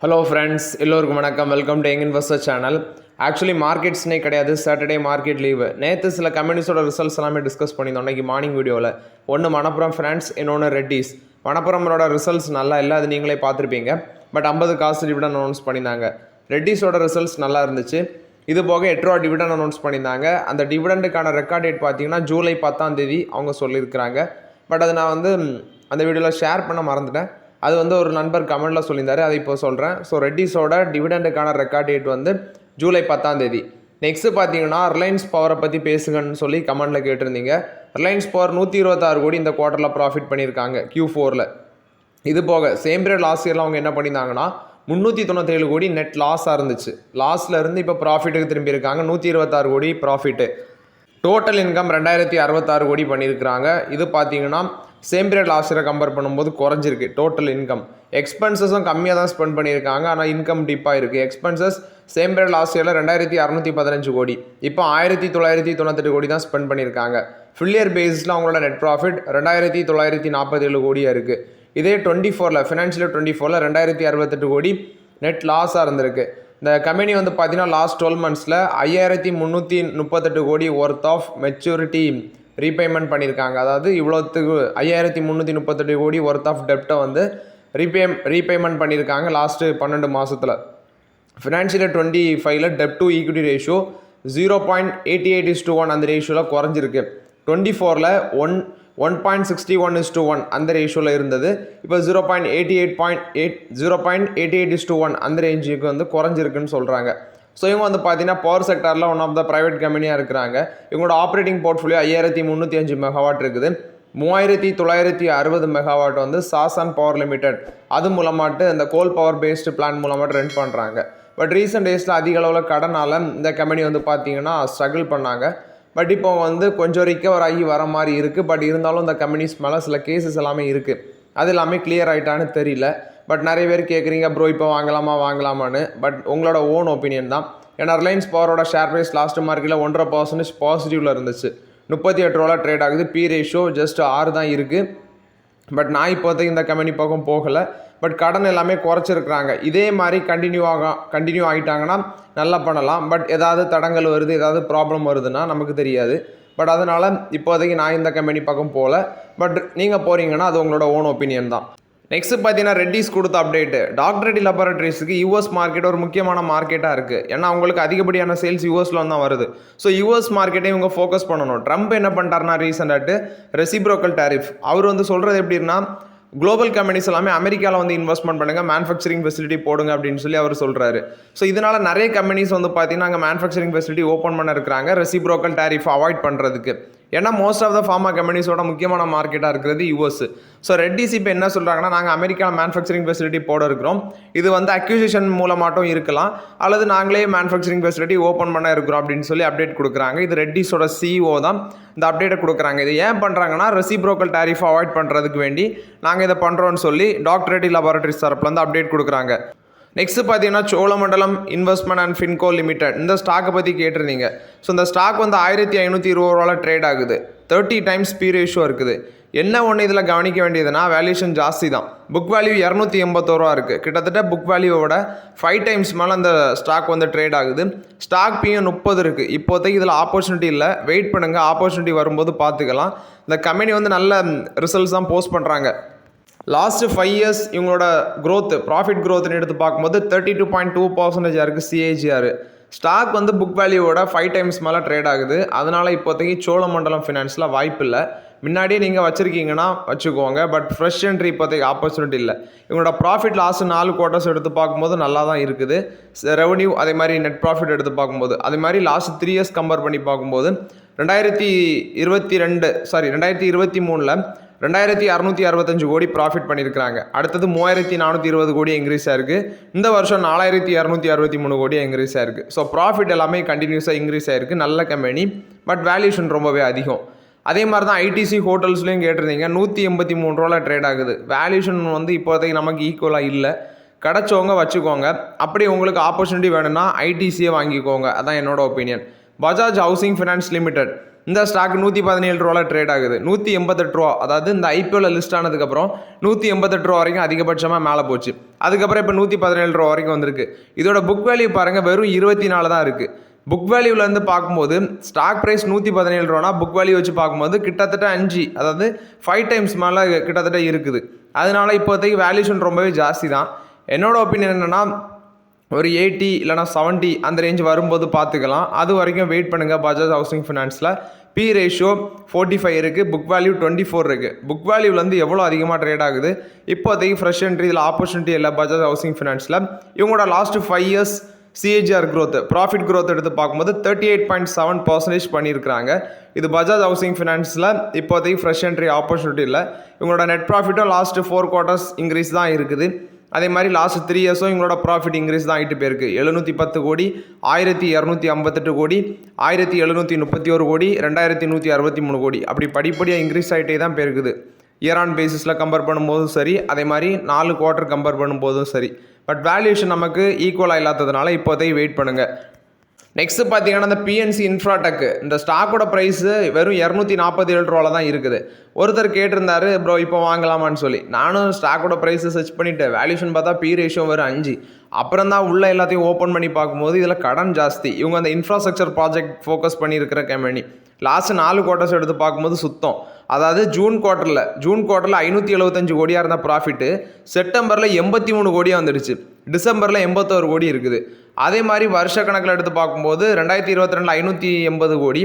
Hello friends, எல்லோருக்கும் வணக்கம். Welcome to young investor channel. Actually மார்க்கெட்ஸ்னே கிடையாது, சாட்டர்டே மார்க்கெட் லீவு. நேற்று சில கம்பெனிஸோட ரிசல்ட்ஸ் எல்லாமே டிஸ்கஸ் பண்ணியிருந்தோம் அன்றைக்கி மார்னிங் வீடியோவில். ஒன்று மணப்புரம் ஃபினான்ஸ், இன்னொன்று ரெட்டிஸ். மணப்புரமோட ரிசல்ட்ஸ் நல்லா இல்லை, அது நீங்களே பார்த்துருப்பீங்க. பட் 50 காசு டிவிடன் அனௌன்ஸ் பண்ணியிருந்தாங்க. ரெட்டிஸோட ரிசல்ட்ஸ் நல்லா இருந்துச்சு. இது போக 8 ரூபா டிவிடன் அனௌன்ஸ் பண்ணியிருந்தாங்க. அந்த டிவிடண்டுக்கான ரெக்கார்ட் டேட் பார்த்தீங்கன்னா ஜூலை 10 அவங்க சொல்லியிருக்கிறாங்க. பட் அதை நான் அந்த வீடியோவில் ஷேர் பண்ண மறந்துட்டேன். அது ஒரு நண்பர் கமெண்டில் சொல்லியிருந்தாரு, அதை இப்போ சொல்கிறேன். ஸோ ரெட்டிஸோட டிவிடெண்டுக்கான ரெக்கார்ட் டேட் ஜூலை 10. நெக்ஸ்ட்டு பார்த்தீங்கன்னா ரிலையன்ஸ் பவரை பற்றி பேசுங்கன்னு சொல்லி கமெண்டில் கேட்டிருந்தீங்க. ரிலையன்ஸ் பவர் 126 கோடி இந்த குவார்ட்டரில் ப்ராஃபிட் பண்ணியிருக்காங்க Q4. இது போக சேம் பீரியட் லாஸ்ட் இயரில் அவங்க என்ன பண்ணியிருந்தாங்கன்னா 397 கோடி நெட் லாஸாக இருந்துச்சு. லாஸில் இருந்து இப்போ ப்ராஃபிட்டுக்கு திரும்பியிருக்காங்க. 126 கோடி ப்ராஃபிட்டு. டோட்டல் இன்கம் 2066 கோடி பண்ணியிருக்கிறாங்க. இது பார்த்தீங்கன்னா சேம் பீரியட் லாஸ்ட் இயரை கம்பேர் பண்ணும்போது குறைஞ்சிருக்கு டோட்டல் இன்கம். எக்ஸ்பென்சஸும் கம்மியாக தான் ஸ்பெண்ட் பண்ணியிருக்காங்க, ஆனால் இன்கம் டிப்பாக இருக்குது. எக்ஸ்பென்சஸ் சேம் பீரியட் லாஸ்ட் இயரில் 2615 கோடி, இப்போ 1998 கோடி தான் ஸ்பெண்ட் பண்ணியிருக்காங்க. ஃபுல் இயர் பேஸில் அவங்களோட நெட் ப்ராஃபிட் 2947 கோடியாக இருக்குது. இதே 24 ஃபினான்ஷியல் 24 2068 கோடி நெட் லாஸாக இருந்திருக்கு. இந்த கம்பெனி பார்த்தீங்கன்னா லாஸ்ட் 12 மந்த்ஸில் 5338 கோடி ஒர்த் ஆஃப் மெச்சூரிட்டி ரீபேமெண்ட் பண்ணியிருக்காங்க. அதாவது இவ்வளோத்துக்கு 5338 கோடி ஒர்த் ஆஃப் டெப்டை ரீபேமெண்ட் பண்ணியிருக்காங்க லாஸ்ட்டு 12 மாதத்தில். Financial 25 dept to equity ratio 0.88:1 அந்த ரேஷியோவில் குறைஞ்சிருக்கு. 24 1.61:1 அந்த ரேஷியோவில் இருந்தது. இப்போ 0.88:1 அந்த ரேஞ்சுக்கு குறைஞ்சிருக்குன்னு சொல்கிறாங்க. ஸோ இவங்க பார்த்தீங்கன்னா பவர் செக்டாரில் ஒன் ஆஃப் த ப்ரைவேட் கம்பெனியாக இருக்கிறாங்க. இவங்களோட ஆப்ரேட்டிங் போர்ட்ஃபோலியோ 5305 மெகாவாட் இருக்குது. 3960 மெகாவாட் சாசான் பவர் லிமிடெட் அது மூலமாட்டு இந்த கோல் பவர் பேஸ்டு பிளான் மூலமாட்டு ரெண்ட் பண்ணுறாங்க. பட் ரீசெண்ட் டேஸில் அதிக அளவில் கடனால் இந்த கம்பெனி பார்த்தீங்கன்னா ஸ்ட்ரகிள் பண்ணாங்க. பட் இப்போ கொஞ்சம் ரிக்கவர் ஆகி வர மாதிரி இருக்குது. பட் இருந்தாலும் இந்த கம்பெனிஸ் மேலே சில கேசஸ் எல்லாமே இருக்குது. அது எல்லாமே கிளியர் ஆகிட்டான்னு தெரியல. பட் நிறைய பேர் கேட்குறீங்க ப்ரோ இப்போ வாங்கலாமான்னு. பட் உங்களோட ஓன் ஒப்பீனியன் தான். ஏன்னா ரிலையன்ஸ் பவரோட ஷேர் ப்ரைஸ் லாஸ்ட் மார்க்கெட்டில் 1.5% பாசிட்டிவில் இருந்துச்சு. 38 ரூபா ட்ரேட் ஆகுது. பி ரேஷியோ ஜஸ்ட் 6 தான் இருக்குது. பட் நான் இப்போதைக்கு இந்த கம்பெனி பக்கம் போகலை. பட் கடன் எல்லாமே குறைச்சிருக்கிறாங்க. இதே மாதிரி கண்டினியூ ஆகிட்டாங்கன்னா நல்லா பண்ணலாம். பட் ஏதாவது தடங்கள் வருது, ஏதாவது ப்ராப்ளம் வருதுன்னா நமக்கு தெரியாது. பட் அதனால் இப்போதைக்கு நான் இந்த கம்பெனி பக்கம் போகல. பட் நீங்கள் போகிறீங்கன்னா அது உங்களோட ஓன் ஒப்பீனியன் தான். நெக்ஸ்ட் பார்த்தீங்கன்னா ரெட்டிஸ் கொடுத்த அப்டேட்டு. டாக்டர் ரெட்டி லேபரேட்டரிஸுக்கு யூஎஸ் மார்க்கெட் ஒரு முக்கியமான மார்க்கெட்டாக இருக்குது. ஏன்னா அவங்களுக்கு அதிகப்படியான சேல்ஸ் யூஎஸில் தான் வருது. ஸோ யூஎஸ் மார்க்கெட்டை இவங்க ஃபோக்கஸ் பண்ணணும். ட்ரம்ப் என்ன பண்ணிட்டாருன்னா ரீசெண்டாட்டு ரெசிப்ரோக்கல் டேரிஃப் அவர் சொல்கிறது எப்படின்னா குளோபல் கம்பெனிஸ் எல்லாமே அமெரிக்காவில் இன்வெஸ்ட்மெண்ட் பண்ணுங்கள், மேனுஃபேக்சரிங் ஃபெசிலிட்டி போடுங்க அப்படின்னு சொல்லி அவர் சொல்கிறாரு. ஸோ இதனால் நிறைய கம்பெனிஸ் பார்த்தீங்கன்னா அங்கே மேனுஃபேக்சரிங் ஃபெசிலிட்டி ஓப்பன் பண்ண இருக்கிறாங்க ரெசிப்ரோக்கல் டேரிஃப் அவாய்ட் பண்ணுறதுக்கு. ஏன்னா மோஸ்ட் ஆஃப் த ஃபார்மா கம்பெனிஸோட முக்கியமான மார்க்கெட்டாக இருக்கிறது யூஎஸ். ஸோ ரெட்டிஸ் இப்போ என்ன சொல்கிறாங்கன்னா நாங்கள் அமெரிக்காவில் மேனுஃபேக்சரிங் ஃபெசிலிட்டி போட இருக்கிறோம். இது அக்யூசிஷன் மூலமாட்டும் இருக்கலாம், அல்லது நாங்களே மேனுஃபேக்சரிங் ஃபெசிலிட்டி ஓப்பன் பண்ண இருக்கிறோம் அப்படின்னு சொல்லி அப்டேட் கொடுக்குறாங்க. இது ரெட்டிஸோட CEO தான் இந்த அப்டேட்டை கொடுக்குறாங்க. இது ஏன் பண்ணுறாங்கன்னா ரெசிப்ரோக்கல் டேரிஃப் அவாய்ட் பண்ணுறதுக்கு வேண்டி நாங்கள் இதை பண்ணுறோன்னு சொல்லி டாக்டர் ரெட்டி லேபரேட்டரிஸ் தரப்புலேருந்து அப்டேட் கொடுக்குறாங்க. நெக்ஸ்ட் பார்த்தீங்கன்னா சோழமண்டலம் இன்வெஸ்ட்மெண்ட் அண்ட் ஃபின்கோ லிமிடெட் இந்த ஸ்டாக்கை பற்றி கேட்டிருந்தீங்க. ஸோ இந்த ஸ்டாக் 1520 ரூபாவில் ட்ரேட் ஆகுது. 30 times பி ரேஷியோ இருக்குது. என்ன ஒன்று இதில் கவனிக்க வேண்டியதுன்னா வேல்யூஷன் ஜாஸ்தி தான். புக் வேல்யூ 281 ரூபா இருக்குது. கிட்டத்தட்ட புக் வேல்யூவோட 5 times மேலே அந்த ஸ்டாக் ட்ரேட் ஆகுது. ஸ்டாக் பியும் 30 இருக்குது. இப்போதைக்கு இதில் ஆப்பர்ச்சுனிட்டி இல்லை, வெயிட் பண்ணுங்கள், ஆப்பர்ச்சுனிட்டி வரும்போது பார்த்துக்கலாம். இந்த கம்பெனி நல்ல ரிசல்ட்ஸ் தான் போஸ்ட் பண்ணுறாங்க. லாஸ்ட் 5 years இவங்களோட ப்ராஃபிட் க்ரோத்னு எடுத்து பார்க்கும்போது 32.2% இருக்குது CAGR. ஸ்டாக் புக் வேல்யூவோட 5 times மேலே ட்ரேட் ஆகுது. அதனால் இப்போதைக்கு சோழமண்டலம் ஃபினான்ஸில் வாய்ப்பு இல்லை. முன்னாடியே நீங்கள் வச்சுருக்கீங்கன்னா வச்சுக்கோங்க. பட் ஃப்ரெஷ் என்ட்ரி இப்போதைக்கு ஆப்பர்ச்சுனிட்டி இல்லை. இவங்களோட ப்ராஃபிட் லாஸ்ட் 4 quarters எடுத்து பார்க்கும்போது நல்லா தான் இருக்குது. ரெவன்யூ அதே மாதிரி நெட் ப்ராஃபிட் எடுத்து பார்க்கும்போது அதே மாதிரி லாஸ்ட் 3 years கம்பேர் பண்ணி பார்க்கும்போது 2023 2665 கோடி ப்ராஃபிட் பண்ணியிருக்கிறாங்க. அடுத்தது 3420 கோடி இன்க்ரீஸ் ஆயிருக்கு. இந்த வருஷம் 4263 கோடி இன்க்ரீஸ் ஆயிருக்கு. ஸோ ப்ராஃபிட் எல்லாமே கண்டினியூஸாக இன்க்ரீஸ் ஆயிருக்கு. நல்ல கம்பெனி, பட் வேல்யூஷன் ரொம்பவே அதிகம். அதே மாதிரி தான் ஐடிசி ஹோட்டல்ஸ்லையும் கேட்டிருந்தீங்க. 183 ரூபாவில் ட்ரேட் ஆகுது. வேல்யூஷன் இப்போதைக்கு நமக்கு ஈக்குவலாக இல்லை. கிடச்சவங்க வச்சுக்கோங்க. அப்படி உங்களுக்கு ஆப்பர்ச்சுனிட்டி வேணும்னா ஐடிசியை வாங்கிக்கோங்க. அதான் என்னோட opinion. Bajaj housing finance limited இந்த ஸ்டாக் 117 ரூபாவில் ட்ரேட் ஆகுது. 188 ரூபா, அதாவது இந்த ஐபிஓவில் லிஸ்ட் ஆனதுக்கப்புறம் 188 ரூபா வரைக்கும் அதிகபட்சமாக மேலே போச்சு. அதுக்கப்புறம் இப்போ 117 ரூபா வரைக்கும் வந்திருக்கு. இதோட புக் வேல்யூ பாருங்கள், வெறும் 24 தான் இருக்குது. புக் வேல்யூவிலேருந்து பார்க்கும்போது ஸ்டாக் ப்ரைஸ் 117 ரூபானா புக் வேல்யூ வச்சு பார்க்கும்போது கிட்டத்தட்ட 5, அதாவது 5 டைம்ஸ் மேலே கிட்டத்தட்ட இருக்குது. அதனால இப்போதைக்கு வேல்யூஷன் ரொம்பவே ஜாஸ்தி தான். என்னோட ஒப்பீனியன் என்னென்னா ஒரு 80 இல்லைனா 70 அந்த ரேஞ்ச் வரும்போது பார்த்துக்கலாம். அது வரைக்கும் வெயிட் பண்ணுங்கள். பஜாஜ் ஹவுசிங் ஃபினான்ஸில் பி ரேஷியோ 45 இருக்குது, புக் வேல்யூ 24 இருக்குது. புக் வேல்யூலேருந்து எவ்வளோ அதிகமாக ட்ரேட் ஆகுது. இப்போதைக்கு ஃப்ரெஷ் என்ட்ரி இதில் ஆப்பர்ச்சுனிட்டி இல்லை பஜாஜ் ஹவுசிங் ஃபினான்ஸில். இவங்களோட last 5 years CAGR growth, profit growth எடுத்து பார்க்கும்போது 38.7% பண்ணியிருக்கிறாங்க. இது பஜாஜ் ஹவுசிங் ஃபினான்ஸில் இப்போதைக்கு ஃப்ரெஷ் என்ட்ரி ஆப்பர்ச்சுனிட்டி இல்லை. இவங்களோட நெட் ப்ராஃபிட்டும் லாஸ்ட் 4 quarters இன்க்ரீஸ் தான் இருக்குது. அதே மாதிரி லாஸ்ட் 3 இயர்ஸும் இவங்களோட ப்ராஃபிட் இன்க்ரீஸ் தான் ஆகிட்டு போயிருக்கு. 710 கோடி, 1258 கோடி, 1731 கோடி, 2163 கோடி, அப்படி படிப்படியாக இன்க்ரீஸ் ஆகிட்டே தான் போயிருக்குது. இயர் ஆன் பேசிஸில் கம்பேர் பண்ணும்போதும் சரி, அதே மாதிரி 4 quarter கம்பேர் பண்ணும்போதும் சரி. பட் வேல்யூஷன் நமக்கு ஈக்குவலாக இல்லாததுனால இப்போதைக்கு வெயிட் பண்ணுங்கள். நெக்ஸ்ட்டு பார்த்தீங்கன்னா இந்த PNC இன்ஃப்ராடெக், இந்த ஸ்டாக்கோட ப்ரைஸு வெறும் 247 ரூபாவில் தான் இருக்குது. ஒருத்தர் கேட்டிருந்தாரு, ப்ரோ இப்போ வாங்கலாமான்னு சொல்லி. நானும் ஸ்டாக்கோட ப்ரைஸை சர்ச் பண்ணிவிட்டு வேல்யூஷன் பார்த்தா பி ரேஷியோ வெறும் 5. அப்புறம் தான் உள்ள எல்லாத்தையும் ஓப்பன் பண்ணி பார்க்கும்போது இதில் கடன் ஜாஸ்தி. இவங்க அந்த இன்ஃப்ராஸ்ட்ரக்சர் ப்ராஜெக்ட் ஃபோக்கஸ் பண்ணியிருக்கிற கம்பெனி. லாஸ்ட் 4 quarters எடுத்து பார்க்கும்போது சுத்தம், அதாவது ஜூன் குவார்ட்டரில் 575 கோடியாக இருந்த ப்ராஃபிட்டு செப்டம்பரில் 83 கோடியாக வந்துடுச்சு. டிசம்பரில் 81 கோடி இருக்குது. அதே மாதிரி வருஷ கணக்கில் எடுத்து பார்க்கும்போது 2022 580 கோடி,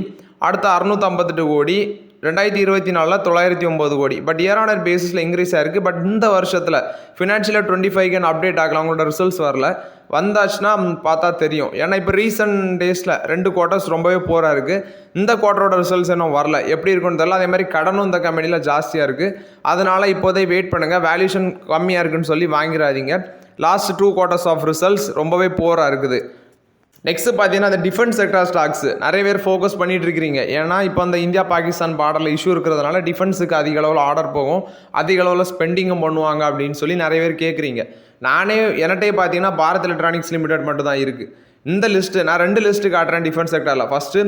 அடுத்த 658 கோடி, 2024 909 கோடி. பட் இயர் ஆன் இயர் பேசிஸில் இன்க்ரீஸ் ஆயிருக்கு. பட் இந்த வருஷத்தில் ஃபினான்ஷியல் 25 அப்டேட் ஆகலாம். அவங்களோட ரிசல்ட்ஸ் வரல, வந்தாச்சுன்னா பார்த்தா தெரியும். ஏன்னா இப்போ ரீசன்ட் டேஸில் 2 quarters ரொம்பவே போராக இருக்குது. இந்த குவார்ட்டரோட ரிசல்ட்ஸ் இன்னும் வரல, எப்படி இருக்குன்னு தெரியல. அதே மாதிரி கடனும் இந்த கம்பெனியில் ஜாஸ்தியாக இருக்குது. அதனால் இப்போதே வெயிட் பண்ணுங்கள். வேல்யூஷன் கம்மியாக இருக்குன்னு சொல்லி வாங்கிடாதீங்க. லாஸ்ட் 2 quarters ஆஃப் ரிசல்ட்ஸ் ரொம்பவே போராக இருக்குது. நெக்ஸ்ட்டு பார்த்தீங்கன்னா அந்த டிஃபென்ஸ் செக்டார் ஸ்டாக்ஸ் நிறைய பேர் ஃபோக்கஸ் பண்ணிட்டு இருக்கிறீங்க. ஏன்னா இப்போ அந்த இந்தியா பாகிஸ்தான் பார்டரில் இஷ்யூ இருக்கிறதுனால டிஃபென்ஸுக்கு அதிக அளவில் ஆர்டர் போகும், அதிக அளவில் ஸ்பெண்டிங்கும் பண்ணுவாங்க அப்படின்னு சொல்லி நிறைய பேர் கேட்குறீங்க. என்கிட்டே பார்த்தீங்கன்னா பாரத் எலக்ட்ரானிக்ஸ் லிமிடெட் மட்டும் தான் இருக்குது. இந்த லிஸ்ட்டு நான் 2 லிஸ்ட்டு காட்டுறேன் டிஃபென்ஸ் செக்டரில். First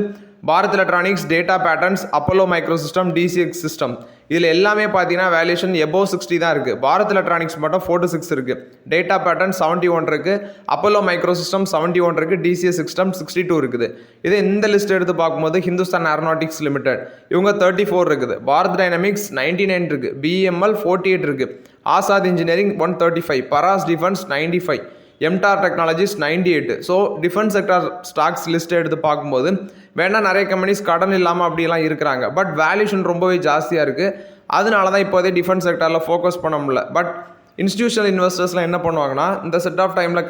Bharat electronics, data patterns, Apollo microsystem, DCX system. இதில் எல்லாமே பார்த்தீங்கன்னா வேல்யூஷன் எபோவ் 60 தான் இருக்குது. பாரத் எலக்ட்ரானிக்ஸ் மட்டும் 46 இருக்குது, டேட்டா பேட்டர்ன் 71 இருக்குது, அப்போலோ மைக்ரோசிஸ்டம் 71 இருக்குது, DCS சிஸ்டம் 62 இருக்குது. இதே இந்த லிஸ்ட் எடுத்து பார்க்கும்போது ஹிந்துஸ்தான் ஏரோநாட்டிக்ஸ் லிமிடெட் இவங்க 34 இருக்குது, பாரத் டைனமிக்ஸ் 99 இருக்குது, BML 48 இருக்குது, Azad engineering 135, Paras defence 95, mTOR technologies 98. So defence sector stocks லிஸ்ட்டை எடுத்து பார்க்கும்போது வேணால் நிறைய கம்பெனிஸ் கடன் இல்லாமல் அப்படிலாம் இருக்கிறாங்க. பட் வேல்யூஷன் ரொம்பவே ஜாஸ்தியாக இருக்குது. அதனால தான் இப்போதே டிஃபென்ஸ் செக்டாரில் ஃபோக்கஸ் பண்ண முடியல. பட் இன்ஸ்டியூஷனல் இன்வெஸ்டர்ஸ்லாம் என்ன பண்ணுவாங்கன்னா இந்த செட் ஆஃப் டைமில்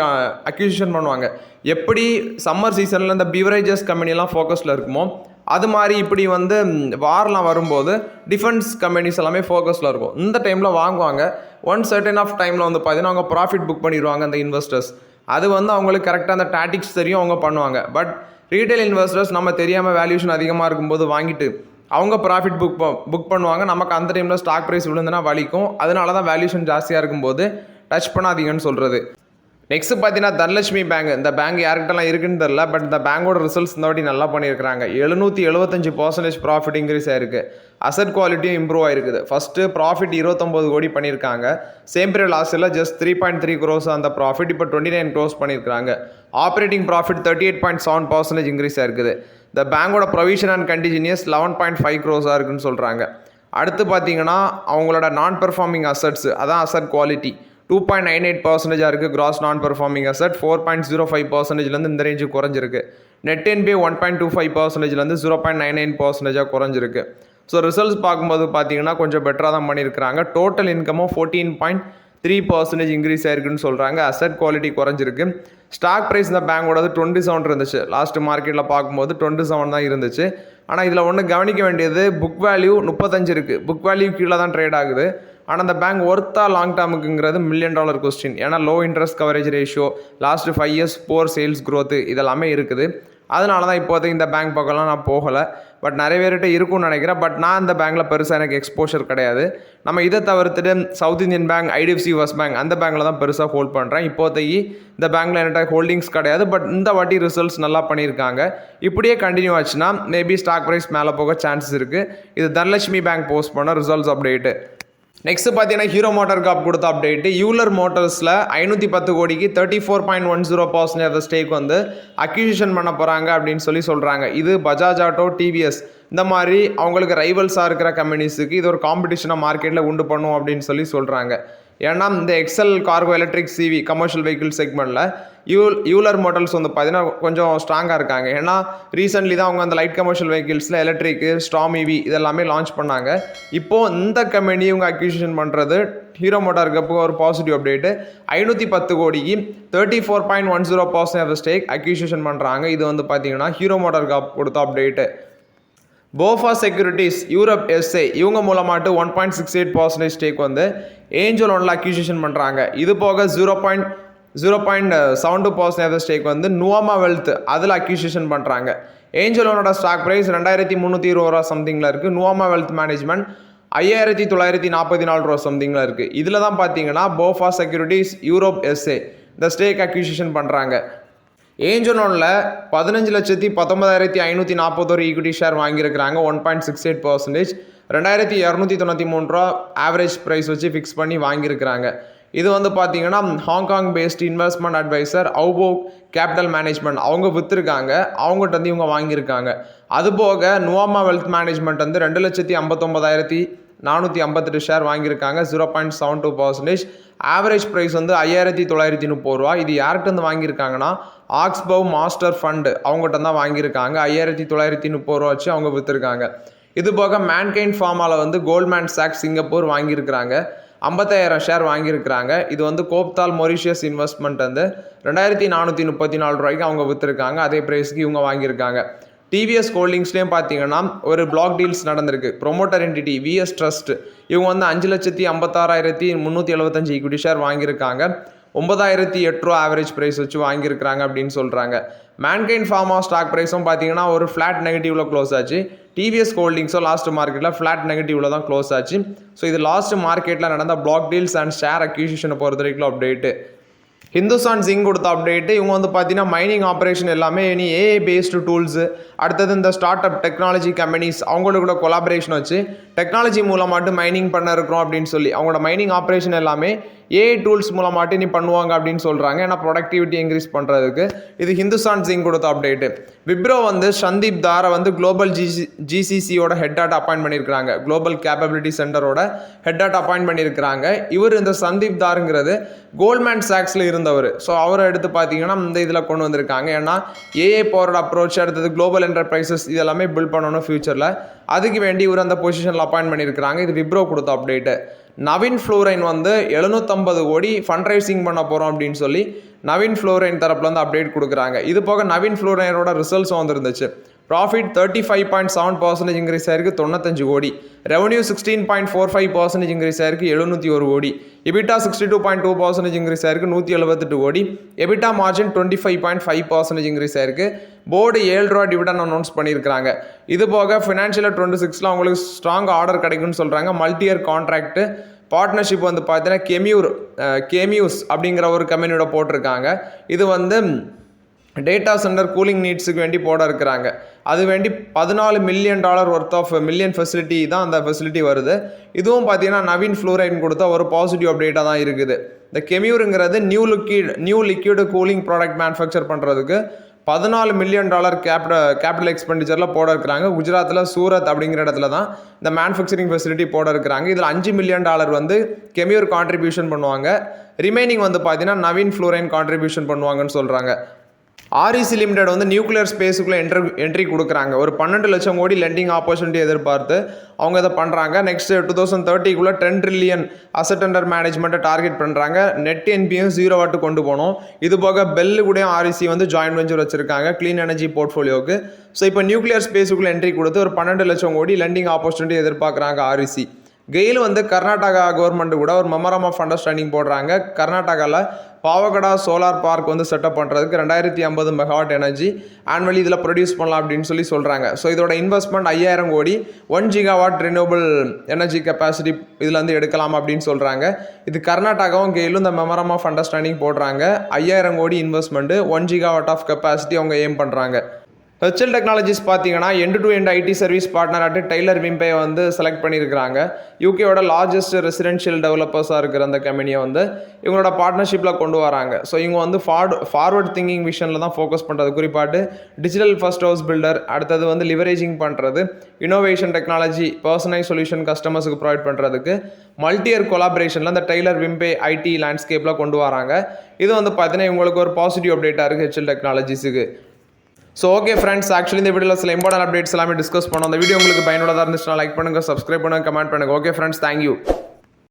அக்யூசிஷன் பண்ணுவாங்க. எப்படி சம்மர் சீசனில் இந்த பிவரேஜஸ் கம்பெனிலாம் ஃபோக்கஸில் இருக்குமோ அது மாதிரி இப்படி வார்லாம் வரும்போது டிஃபென்ஸ் கம்பெனிஸ் எல்லாமே ஃபோக்கஸில் இருக்கும். இந்த டைமில் வாங்குவாங்க. ஒன் சர்டன் ஆஃப் டைமில் பார்த்தீங்கன்னா அவங்க ப்ராஃபிட் புக் பண்ணிடுவாங்க அந்த இன்வெஸ்டர்ஸ். அது அவங்களுக்கு கரெக்டாக அந்த டாட்டிக்ஸ் தெரியும், அவங்க பண்ணுவாங்க. பட் ரீட்டைல் இன்வெஸ்டர்ஸ் நம்ம தெரியாமல் வேல்யூஷன் அதிகமாக இருக்கும்போது வாங்கிட்டு அவங்க ப்ராஃபிட் புக் பண்ணுவாங்க. நமக்கு அந்த டைமில் ஸ்டாக் ப்ரைஸ் விழுந்துன்னா வலிக்கும். அதனால தான் வேல்யூஷன் ஜாஸ்தியாக இருக்கும்போது டச் பண்ணாதீங்கன்னு சொல்கிறது. நெக்ஸ்ட் பார்த்தீங்கன்னா தனலட்சுமி பேங்க். இந்த பேங்க் யார்கிட்டலாம் இருக்குன்னு தெரில. பட் இந்த பேங்கோட ரிசல்ட்ஸ் இந்த வாட்டி நல்லா பண்ணியிருக்கிறாங்க. 775% ப்ராஃபிட் இன்க்ரீஸ் ஆயிருக்கு. அசட் குவாலிட்டியும் இம்ப்ரூவ் ஆயிருக்குது. ஃபஸ்ட்டு ப்ராஃபிட் 29 கோடி பண்ணியிருக்காங்க. சேம் பீரியட் லாஸ்ட் இயரில் ஜஸ்ட் 3.3 crores அந்த ப்ராஃபிட் இப்போ 29 crores பண்ணியிருக்காங்க. ஆப்ரேட்டிங் ப்ராஃபிட் 38.7% இன்க்ரீஸ் ஆயிருக்குது. இந்த பேங்கோட ப்ரொவிஷன் அண்ட் கண்டிஜினியஸ் 11.5 crores இருக்குன்னு சொல்கிறாங்க. அடுத்து பார்த்தீங்கன்னா அவங்களோட நான் பெர்ஃபார்மிங் அசட்ஸ், அதான் அசட் குவாலிட்டி 2.98% இருக்குது. கிராஸ் நான் பெர்ஃபார்மிங் அசட் 4.05%லேருந்து இந்த ரேஞ்சு குறைஞ்சிருக்கு. நெட் என்பிஏ 1.25%லேருந்து 0.99% குறைஞ்சிருக்கு. ஸோ ரிசல்ட்ஸ் பார்க்கும்போது பார்த்தீங்கன்னா கொஞ்சம் பெட்டராக தான் பண்ணியிருக்கிறாங்க. டோட்டல் இன்கமும் 14.3% இன்க்ரீஸ் ஆயிருக்குன்னு சொல்கிறாங்க. அசட் குவாலிட்டி குறைஞ்சிருக்கு. ஸ்டாக் ப்ரைஸ் இந்த பேங்கோடது 27 இருந்துச்சு. லாஸ்ட் மார்க்கெட்டில் பார்க்கும்போது 27 தான் இருந்துச்சு. ஆனால் இதில் ஒன்று கவனிக்க வேண்டியது, புக் வேல்யூ 35 இருக்குது. புக் வேல்யூ கீழே தான் ட்ரேட் ஆகுது. ஆனால் அந்த பேங்க் ஒர்த்தா லாங் டேர்முக்குங்கிறது $1 million கொஸ்டின். ஏன்னா low interest coverage ratio, last 5 years போர் சேல்ஸ் க்ரோத்து இதெல்லாமே இருக்குது. அதனால தான் இப்போதைக்கு இந்த பேங்க் பக்கம்லாம் நான் போகலை. பட் நிறைய பேர்கிட்ட இருக்கும்னு நினைக்கிறேன். பட் நான் அந்த பேங்க்கில் பெருசாக எனக்கு எக்ஸ்போஷர் கிடையாது. நம்ம இதை தவிர்த்துட்டு south Indian bank, IDFC first bank அந்த பேங்க்கில் தான் பெருசாக ஹோல்ட் பண்ணுறேன். இப்போதைக்கு இந்த பேங்க்கில் என்கிட்ட ஹோல்டிங்ஸ் கிடையாது. பட் இந்த வாட்டி ரிசல்ட்ஸ் நல்லா பண்ணியிருக்காங்க. இப்படியே கண்டினியூ ஆச்சுன்னா மேபி ஸ்டாக் ப்ரைஸ் மேலே போக சான்சஸ் இருக்குது. இது தனலட்சுமி பேங்க் போஸ்ட் பண்ண ரிசல்ட்ஸ் அப்டேட்டு. நெக்ஸ்ட் பார்த்தீங்கன்னா ஹீரோ மோட்டார் காப் கொடுத்த அப்டேட்டு. யூலர் மோட்டார்ஸில் 510 கோடிக்கு 34.10% ஸ்டேக் வந்து அக்யூசிஷன் பண்ண போகிறாங்க அப்படின்னு சொல்கிறாங்க. இது பஜாஜ் ஆட்டோ, டிவிஎஸ் இந்த மாதிரி அவங்களுக்கு ரைவல்ஸாக இருக்கிற கம்பெனிஸுக்கு இது ஒரு காம்படிஷனாக மார்க்கெட்டில் உண்டு பண்ணும் அப்படின்னு சொல்கிறாங்க. ஏன்னா இந்த excel cargo electric CV commercial vehicle செக்மெண்ட்டில் யூலர் மோட்டர்ஸ் வந்து பார்த்தீங்கன்னா கொஞ்சம் ஸ்ட்ராங்காக இருக்காங்க. ஏன்னா ரீசென்ட்லி தான் அவங்க அந்த லைட் கமர்ஷியல் வெஹிக்கிள்ஸில் எலக்ட்ரிக்கு, ஸ்டார்ம் இவி இதெல்லாமே லான்ச் பண்ணாங்க. இப்போது இந்த கம்பெனி இவங்க அக்யூசிஷன் பண்ணுறது ஹீரோ மோட்டார் கப்புக்கு ஒரு பாசிட்டிவ் அப்டேட்டு. 510 கோடிக்கு 34.10% ஸ்டேக் அக்யூசிஷன் பண்ணுறாங்க. இது வந்து பார்த்தீங்கன்னா ஹீரோ மோட்டார் கப் கொடுத்த அப்டேட்டு. போஃபா செக்யூரிட்டிஸ் யூரோப் எஸ்ஏ இவங்க மூலமாட்டு 1.68% ஸ்டேக் வந்து ஏஞ்சல் ஒன்ல அக்யூசிஷன் பண்ணுறாங்க. இது போக 0.72% ஸ்டேக் வந்து நுவாமா வெல்த் அதில் அக்யூசிஷன் பண்ணுறாங்க. ஏஞ்சல் ஒனோட ஸ்டாக் ப்ரைஸ் 2320 ரூபா சம்திங்கில் இருக்குது. நுவாமா வெல்த் மேனேஜ்மெண்ட் 5944 ரூபா சம்திங்கில் இருக்குது. இதில் தான் பார்த்தீங்கன்னா போஃபா செக்யூரிட்டிஸ் யூரோப் எஸ்ஏ இந்த ஸ்டேக் அக்யூசிஷன் பண்ணுறாங்க. ஏஞ்சல் ஒன்ல 15,19,541 ஈக்விட்டி ஷேர் வாங்கியிருக்கிறாங்க. 1.68%, 2293 ரூபா ஆவரேஜ் ப்ரைஸ் வச்சு ஃபிக்ஸ் பண்ணி வாங்கியிருக்கிறாங்க. இது வந்து பார்த்தீங்கன்னா ஹாங்காங் பேஸ்ட் இன்வெஸ்ட்மெண்ட் அட்வைசர் அவுபோ கேபிட்டல் மேனேஜ்மெண்ட் அவங்க விற்றுருக்காங்க. அவங்ககிட்ட வந்து இவங்க வாங்கியிருக்காங்க. அதுபோக நுவாமா வெல்த் மேனேஜ்மெண்ட் வந்து 2,59,458 ஷேர் வாங்கியிருக்காங்க. 0.72%. ஆவரேஜ் ப்ரைஸ் வந்து 5,930 ரூபா. இது யார்கிட்ட வந்து வாங்கியிருக்காங்கன்னா ஆக்ஸ்பவ் மாஸ்டர் ஃபண்டு அவங்ககிட்ட தான் வாங்கியிருக்காங்க. 5,930 ரூபா வச்சு அவங்க விற்றுருக்காங்க. இது போக மேன்கைண்ட் ஃபார்மாவில் வந்து கோல்ட்மேன் சாக்ஸ் சிங்கப்பூர் வாங்கியிருக்கிறாங்க. 50,000 ஷேர் வாங்கியிருக்கிறாங்க. இது வந்து கோப்தால் மொரிஷியஸ் இன்வெஸ்ட்மெண்ட் வந்து 2,434 ரூபாய்க்கு அவங்க விற்றுருக்காங்க. அதே ப்ரைஸ்க்கு இவங்க வாங்கியிருக்காங்க. டிவிஎஸ் ஹோல்டிங்ஸ்லேயும் பார்த்தீங்கன்னா ஒரு பிளாக் டீல்ஸ் நடந்திருக்கு. ப்ரொமோட்டர் என்டிட்டி விஎஸ் ட்ரஸ்ட் இவங்க வந்து 5,56,375 ஈக்விட்டி ஷேர் வாங்கியிருக்காங்க. 9,008 ரூபா ஆவரேஜ் ப்ரைஸ் வச்சு வாங்கியிருக்கிறாங்க அப்படின்னு சொல்கிறாங்க. மேன்கைண்ட் ஃபார்மா ஸ்டாக் ப்ரைஸும் பார்த்தீங்கன்னா ஒரு ஃப்ளாட் நெகட்டிவில் க்ளோஸ் ஆச்சு. டிவிஎஸ் ஹோல்டிங்ஸும் லாஸ்ட் மார்க்கெட்டில் ஃப்ளாட் நெகட்டிவில் தான் க்ளோஸ் ஆச்சு. ஸோ இது லாஸ்ட் மார்க்கெட்டில் நடந்த பிளாக் டீல்ஸ் அண்ட் ஷேர் அக்யூசிஷனை பொறுத்த வரைக்கும் அப்டேட்டு. ஹிந்துஸ்தான் ஜிங்க் கொடுத்த அப்டேட்டு. இவங்க வந்து பார்த்தீங்கன்னா மைனிங் ஆப்ரேஷன் எல்லாமே இனி ஏஐ பேஸ்டு டூல்ஸு, அடுத்தது இந்த ஸ்டார்ட் அப் டெக்னாலஜி கம்பெனிஸ் அவங்களோட கூட கொலாபரேஷன் வச்சு டெக்னாலஜி மூலமாட்டு மைனிங் பண்ண இருக்கிறோம் அப்படின்னு அவங்களோட மைனிங் ஆப்ரேஷன் எல்லாமே ஏஐ டூல்ஸ் மூலமாட்டு நீ பண்ணுவாங்க அப்படின்னு சொல்கிறாங்க. ஏன்னா ப்ரொடக்டிவிட்டி இன்க்ரீஸ் பண்ணுறதுக்கு. இது ஹிந்துஸ்தான் ஜிங்க் கொடுத்த அப்டேட்டு. விப்ரோ வந்து சந்தீப் தாரை வந்து குளோபல் ஜிசிசியோட ஹெட் டாட் அப்பாயின்ட் பண்ணியிருக்கிறாங்க. குளோபல் கேப்பபிலிட்டி சென்டரோட ஹெட் டாட் அப்பாயின்ட் பண்ணியிருக்கிறாங்க. இவர் இந்த சந்தீப் தாருங்கிறது கோல்ட்மேன் சாக்ஸில் இருந்தவர். ஸோ அவரை எடுத்து பார்த்தீங்கன்னா இந்த இதில் கொண்டு வந்திருக்காங்க. ஏன்னா ஏஐ பவர்ட் அப்ரோச், அடுத்தது குளோபல் என்டர்பிரைசஸ் இதெல்லாமே பில்ட் பண்ணணும் ஃபியூச்சரில். அதுக்கு வேண்டி இவர் அந்த பொசிஷனில் அப்பாயின்ட் பண்ணியிருக்கிறாங்க. இது விப்ரோ கொடுத்த அப்டேட்டு. நவீன் ஃப்ளோரைன் வந்து 750 கோடி ஃபண்ட் ரைசிங் பண்ண போகிறோம் அப்படின்னு நவீன் ஃப்ளோரைன் தரப்புல வந்து அப்டேட் கொடுக்குறாங்க. இது போக நவீன் ஃப்ளோரைனோட ரிசல்ட்ஸும் வந்துருந்துச்சு. ப்ராஃபிட் 35.7% இன்க்ரீஸ் ஆயிருக்கு, 95 கோடி. ரெவன்யூ 16.45% இன்க்ரீஸ் ஆயிருக்கு, 701 கோடி. எபிட்டா 62.2% இன்க்ரீஸ் ஆயிருக்கு, 178 கோடி. எபிட்டா மார்ஜின் 25.5% இன்க்ரீஸ் ஆயிருக்கு. போர்டு 7 ரூபா டிவிடன் அனௌன்ஸ் பண்ணியிருக்காங்க. இது போக ஃபினான்ஷியல் 26 அவங்களுக்கு ஸ்ட்ராங் ஆர்டர் கிடைக்கும்னு சொல்கிறாங்க. மல்டி இயர் கான்ட்ராக்ட் பார்ட்னர்ஷிப் வந்து பார்த்தீங்கன்னா கேமியூஸ் அப்படிங்கிற ஒரு கம்பெனியோட போட்டிருக்காங்க. இது வந்து டேட்டா சென்டர் கூலிங் நீட்ஸுக்கு வேண்டி போட இருக்கிறாங்க. அது வேண்டி $14 million worth of million facility தான் அந்த ஃபெசிலிட்டி வருது. இதுவும் பார்த்தீங்கன்னா நவீன் ஃப்ளோரைன் கொடுத்த ஒரு பாசிட்டிவ் அப்டேட்டாக தான் இருக்குது. இந்த கெமியூருங்கிறது new liquid cooling product manufacture பண்ணுறதுக்கு $14 மில்லியன் கேபிட்டல் எக்ஸ்பெண்டிச்சரில் போட இருக்கிறாங்க. குஜராத்தில் சூரத் அப்படிங்கிற இடத்துல தான் இந்த மேனுஃபேக்சரிங் ஃபெசிலிட்டி போட இருக்கிறாங்க. இதில் $5 மில்லியன் வந்து கெமியூர் கான்ட்ரிபியூஷன் பண்ணுவாங்க. ரிமைனிங் வந்து பார்த்தீங்கன்னா நவீன் ஃப்ளோரைன் கான்ட்ரிபியூஷன் பண்ணுவாங்கன்னு சொல்கிறாங்க. ஆர்இசி லிமிடெட் வந்து நியூக்ளியர் ஸ்பேஸுக்குள்ளே என்ட்ரி கொடுக்குறாங்க. ஒரு 12 லட்சம் கோடி லெண்டிங் ஆப்பர்ச்சுனிட்டி எதிர்பார்த்து அவங்க இதை பண்ணுறாங்க. நெக்ஸ்ட் 2030 10 ட்ரில்லியன் அசட் அண்டர் மேனேஜ்மெண்ட்டை டார்கெட் பண்ணுறாங்க. நெட் என்பியும் 0 கொண்டு போகணும். இது போக பெல்லு கூட ஆர்இசி வந்து ஜாயின்ட் வெஞ்சர் வச்சுருக்காங்க க்ளீன் எனர்ஜி போர்ட்ஃபோலியோக்கு. ஸோ இப்போ நியூக்ளியர் ஸ்பேஸுக்குள்ளே என்ட்ரி கொடுத்து ஒரு 12 லட்சம் கோடி லெண்டிங் ஆப்பர்ச்சுனிட்டி எதிர்பார்க்குறாங்க ஆர்இசி. கெயில் வந்து கர்நாடகா கவர்மெண்ட் கூட ஒரு மெமரம் ஆஃப் அண்டர்ஸ்டாண்டிங் போடுறாங்க. கர்நாடகாவில் பாவகடா சோலார் பார்க் வந்து செட்டப் பண்ணுறதுக்கு 2050 மெகாவாட் எனர்ஜி ஆனுவலி இதில் ப்ரொடியூஸ் பண்ணலாம் அப்படின்னு சொல்கிறாங்க. ஸோ இதோட இன்வெஸ்ட்மெண்ட் 5000 கோடி 1 ஜிகாவாட் ரினியூவபிள் எனர்ஜி கெப்பாசிட்டி இதில் வந்து எடுக்கலாம் அப்படின்னு சொல்கிறாங்க. இது கர்நாடகாவும் கெயிலும் இந்த மெமரம் ஆஃப் அண்டர்ஸ்டாண்டிங் போடுறாங்க. 5000 கோடி இன்வெஸ்ட்மெண்ட்டு 1 ஜிகாவாட் ஆஃப் கெப்பாசிட்டி அவங்க எய்ம் பண்ணுறாங்க. ஹெச்எல் டெக்னாலஜிஸ் பார்த்தீங்கன்னா end to end IT service partner Taylor Wimpey வந்து செலக்ட் பண்ணியிருக்கிறாங்க. யூகேயோட லார்ஜஸ்ட் ரெசிடென்ஷியல் டெவலப்பர்ஸாக இருக்கிற அந்த கம்பெனியை வந்து இவங்களோட பார்ட்னர்ஷிப்பில் கொண்டு வராங்க. ஸோ இவங்க வந்து ஃபார்வர்ட் திங்கிங் விஷனில் தான் ஃபோக்கஸ் பண்ணுறது. குறிப்பாட்டு டிஜிட்டல் ஃபர்ஸ்ட் ஹவுஸ் பில்டர், அடுத்தது வந்து லிவரேஜிங் பண்ணுறது, இனோவேஷன் டெக்னாலஜி, பர்சனைஸ் சொல்யூஷன் கஸ்டமர்ஸுக்கு ப்ரொவைட் பண்ணுறதுக்கு மல்டியர் கொலாபரேஷனில் அந்த டெய்லர் விம்பே ஐடி லேண்ட்ஸ்கேப்பில் கொண்டு வராங்க. இது வந்து பார்த்தீங்கன்னா இவங்களுக்கு ஒரு பாசிட்டிவ் அப்டேட்டாக இருக்குது ஹெச்எல் டெக்னாலஜிஸுக்கு. ஸோ ஓகே ஃப்ரெண்ட்ஸ், ஆக்சுவலி இந்த வீடியோவில் சில இம்பார்ட்டன்ட் அப்டேட்ஸ் எல்லாமே டிஸ்கஸ் பண்ணோம். அந்த வீடியோ உங்களுக்கு பயனுள்ளதாக இருந்துச்சுன்னா லைக் பண்ணுங்கள், சப்ஸ்கிரைப் பண்ணுங்கள், கமெண்ட் பண்ணுங்கள். Okay friends, thank you.